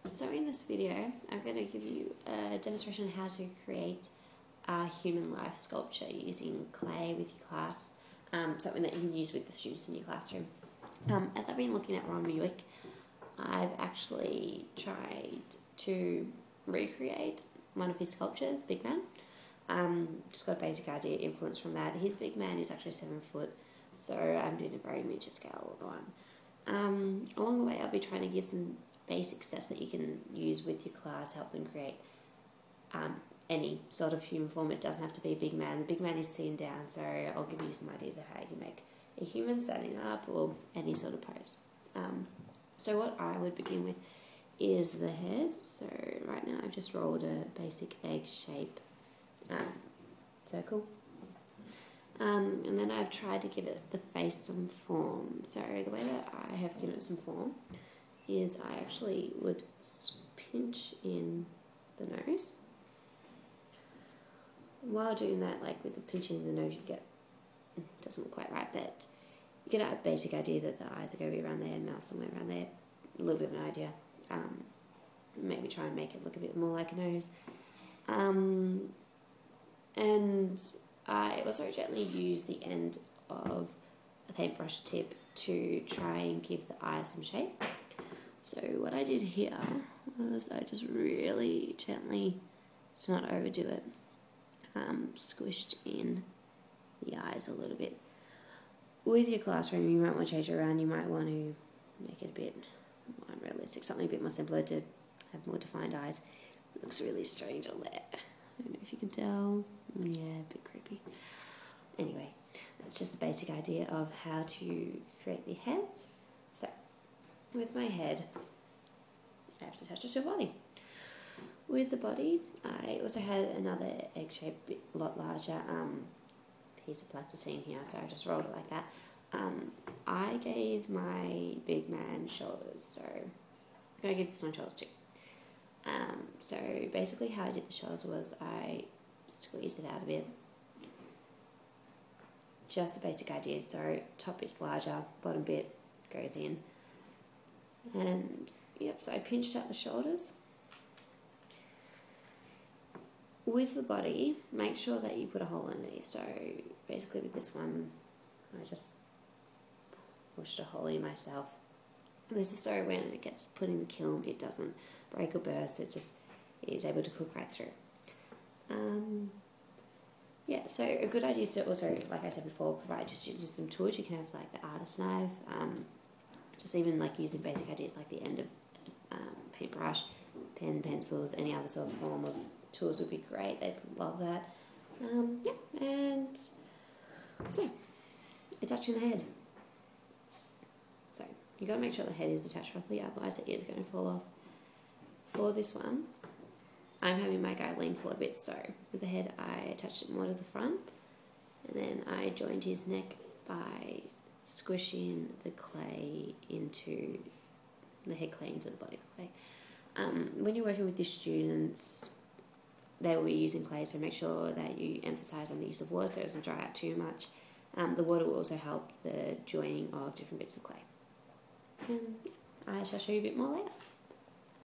So in this video, I'm going to give you a demonstration on how to create a human life sculpture using clay with your class, something that you can use with the students in your classroom. As I've been looking at Mueck, I've actually tried to recreate one of his sculptures, Big Man. Just got a basic idea, influence from that. His Big Man is actually 7 foot, so I'm doing a very miniature scale one. Along the way, I'll be trying to give some basic steps that you can use with your class to help them create any sort of human form. It doesn't have to be a big man. The big man is sitting down, so I'll give you some ideas of how you can make a human standing up or any sort of pose. So what I would begin with is the head. So right now I've just rolled a basic egg shape circle. And then I've tried to give it the face some form. So the way that I have given it some form is I actually would pinch in the nose. While doing that, like with the pinching in the nose, you get, it doesn't look quite right, but you get a basic idea that the eyes are going to be around there, mouth somewhere around there, a little bit of an idea. Maybe try and make it look a bit more like a nose. And I also gently use the end of a paintbrush tip to try and give the eye some shape. So what I did here was I just really gently, to not overdo it, squished in the eyes a little bit. With your classroom, you might want to change it around. You might want to make it a bit more unrealistic, something a bit more simpler to have more defined eyes. It looks really strange on there. I don't know if you can tell. Yeah, a bit creepy. Anyway, that's just the basic idea of how to create the head. So, with my head, I have to attach it to a body. With the body, I also had another egg-shaped, a lot larger piece of plasticine here, so I just rolled it like that. I gave my big man shoulders, so I'm going to give this one shoulders too. So basically how I did the shoulders was I squeezed it out a bit. Just a basic idea, so top bit's larger, bottom bit goes in. And yep, so I pinched out the shoulders. With the body, make sure that you put a hole underneath. So basically with this one, I just pushed a hole in myself. This is so when it gets put in the kiln, it doesn't break or burst, it just is able to cook right through. Yeah, so a good idea to also, like I said before, provide your students with some tools. You can have like the artist knife, just even like using basic ideas like the end of paintbrush, pen, pencils, any other sort of form of tools would be great. They'd love that. Yeah, and so attaching the head. So you got to make sure the head is attached properly, otherwise it is going to fall off. For this one, I'm having my guy lean forward a bit, so with the head I attached it more to the front, and then I joined his neck by squishing the clay into the head clay into the body clay. When you're working with the students, they will be using clay, so make sure that you emphasize on the use of water so it doesn't dry out too much. The water will also help the joining of different bits of clay. And I shall show you a bit more later.